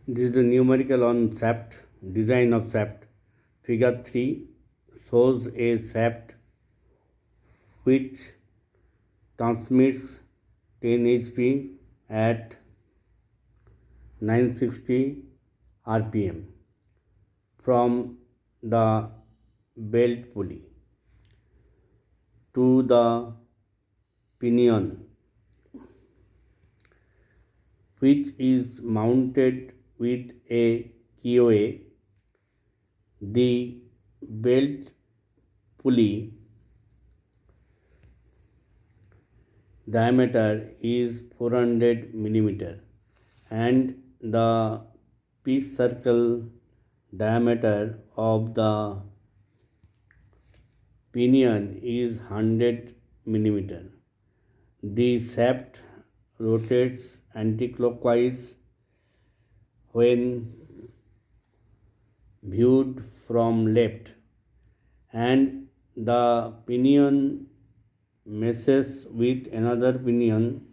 This is the numerical on shaft, design of shaft. Figure 3 shows a shaft which transmits 10 HP at 960 RPM from the belt pulley to the pinion, which is mounted with a KOA. The belt pulley diameter is 400 millimeter and the piece circle diameter of the pinion is 100 millimeter. The shaft rotates anticlockwise when viewed from left, and the pinion meshes with another pinion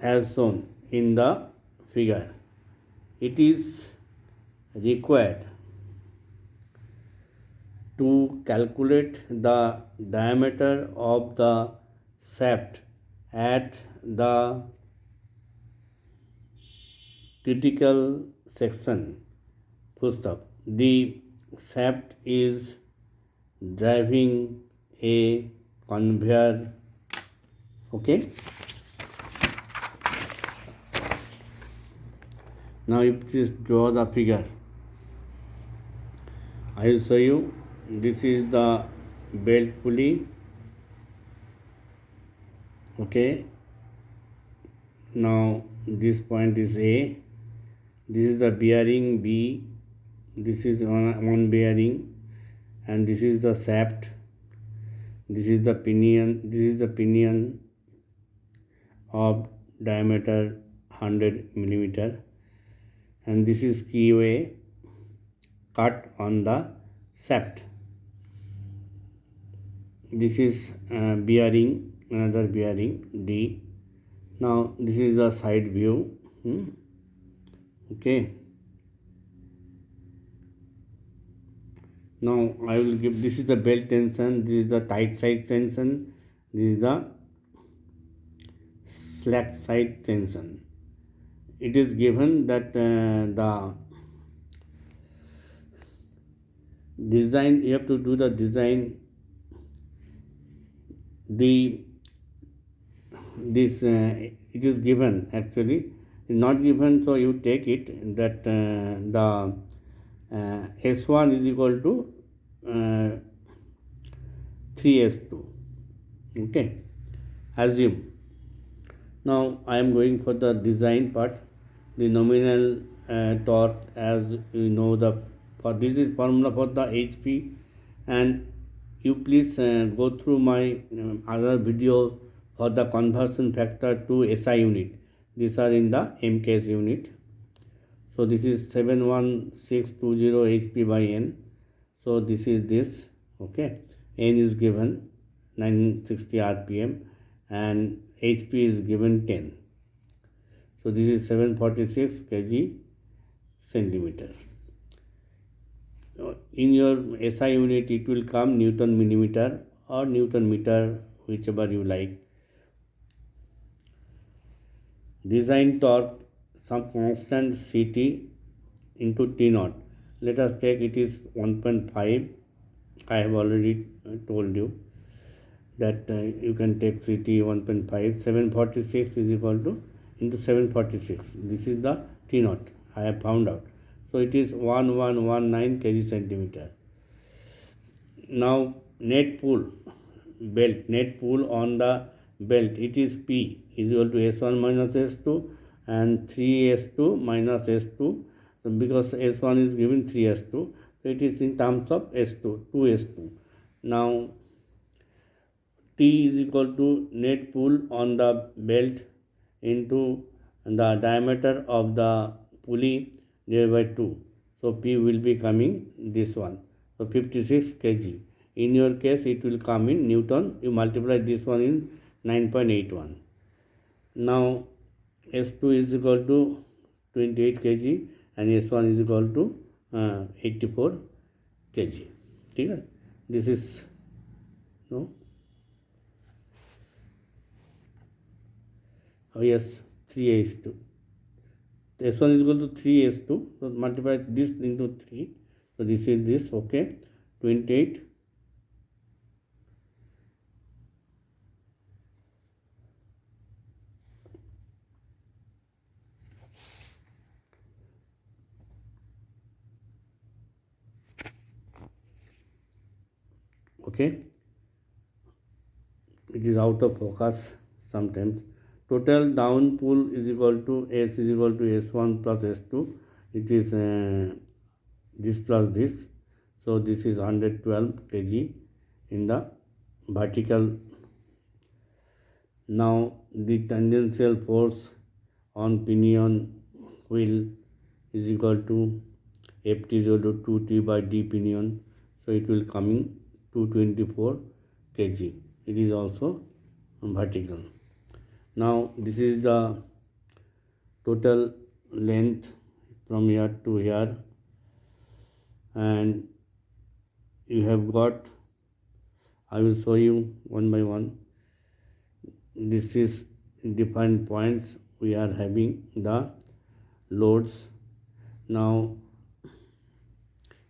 as shown in the figure. It is required to calculate the diameter of the shaft at the critical section. Full stop. The shaft is driving a conveyor. Okay. Now if just draw the figure, I will show you. This is the belt pulley. Okay. Now this point is A. This is the bearing B. This is one bearing, and this is the shaft. This is the pinion. This is the pinion of diameter 100 millimeter, and this is keyway cut on the shaft. This is bearing, another bearing D. Now this is the side view. Okay. Now I will give, this is the belt tension, this is the tight side tension, this is the slack side tension. It is given that the design, you have to do the design, this it is given, actually not given, so you take it that the S1 is equal to 3S2. Okay, assume. Now I am going for the design part. The nominal torque, as you know, for this is formula for the HP, and you please go through my other video for the conversion factor to SI unit. These are in the MKS unit. So this is 71620 HP by N. So this is this. Okay, N is given 960 RPM and HP is given 10. So this is 746 kg centimeter. In your SI unit it will come Newton millimeter or Newton meter, whichever you like. Design torque, some constant CT into T naught. Let us take it is 1.5. I have already told you that you can take CT 1.5. 746 is equal to into 746. This is the T naught I have found out. So it is 1119 kg centimeter. Now net pull on the belt, it is P is equal to S1 minus S2 and 3S2 minus S2. So because S1 is given 3S2, so it is in terms of S2, 2S2. Now T is equal to net pull on the belt into the diameter of the pulley divided by 2. So P will be coming this one. So 56 kg. In your case, it will come in Newton. You multiply this one in 9.81. Now S2 is equal to 28 kg and S1 is equal to 84 kg. ठीक है, this is no. Oh yes, 3s2. S1 is equal to 3s2. So multiply this into 3. So this is this. Okay, 28. Okay, it is out of focus sometimes. Total down pull is equal to S is equal to S1 plus S2. It is this plus this. So this is 112 kg in the vertical. Now the tangential force on pinion wheel is equal to Ft is equal to 2T by D pinion. So it will coming 224 kg. It is also vertical. Now this is the total length from here to here, and you have got, I will show you one by one. This is different points we are having the loads. Now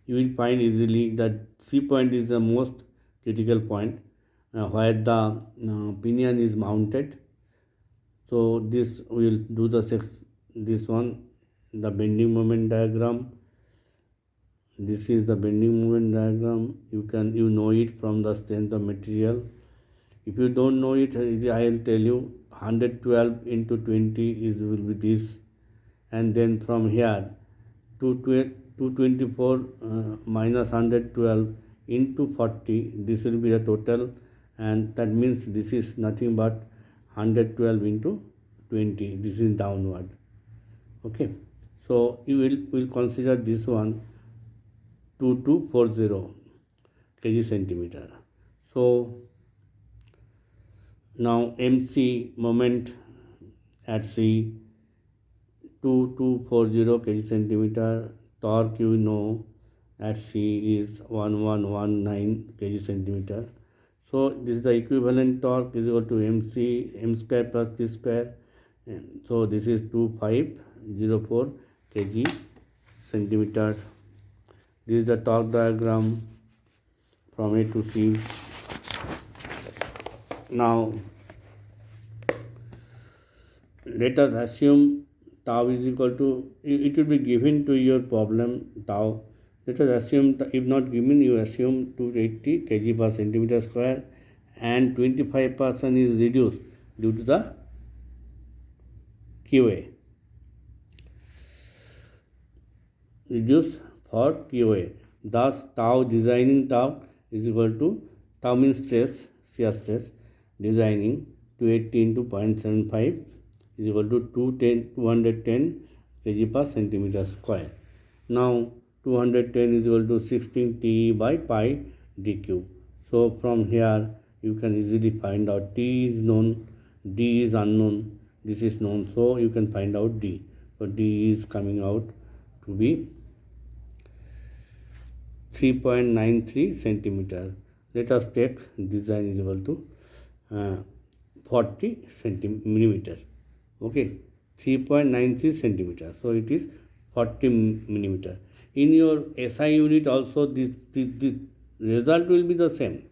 you will find easily that C point is the most critical point where the pinion is mounted. So this we will do this one, the bending moment diagram. This is the bending moment diagram. You know it from the strength of material. If you don't know it, I will tell you 112 into 20 will be this, and then from here 224 minus 112 into 40. This will be the total, and that means this is nothing but 112 into 20. This is downward. Okay, so you will consider this one 2240 kg centimeter. So now MC moment at C 2240 kg centimeter. Torque you know at C is 1119 kg centimeter. So this is the equivalent torque is equal to m square plus t square. So this is 2504 kg centimeter. This is the torque diagram from A to C. Now let us assume tau is equal to, it will be given to your problem tau. Let us assume, if not given, you assume 280 kg per centimeter square, and 25% is reduced due to the QA. Reduced for QA. Thus, tau designing tau is equal to, tau means stress, shear stress, designing 280 into 0.75 is equal to 210 kg per centimeter square. Now 210 is equal to 16 T by pi dq. So from here you can easily find out T is known, D is unknown, this is known, so you can find out D. So D is coming out to be 3.93 centimeter. Let us take design is equal to 40 millimeter. Okay, 3.93 centimeter. So it is 40 millimeter. In your SI unit also, this result will be the same.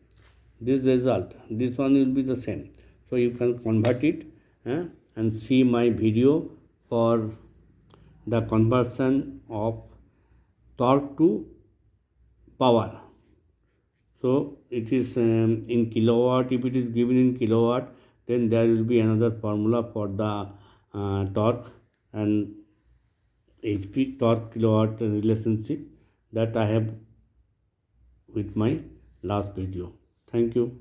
This result, this one will be the same. So you can convert it and see my video for the conversion of torque to power. So it is in kilowatt. If it is given in kilowatt, then there will be another formula for the torque and HP, torque kilowatt relationship, that I have with my last video. Thank you.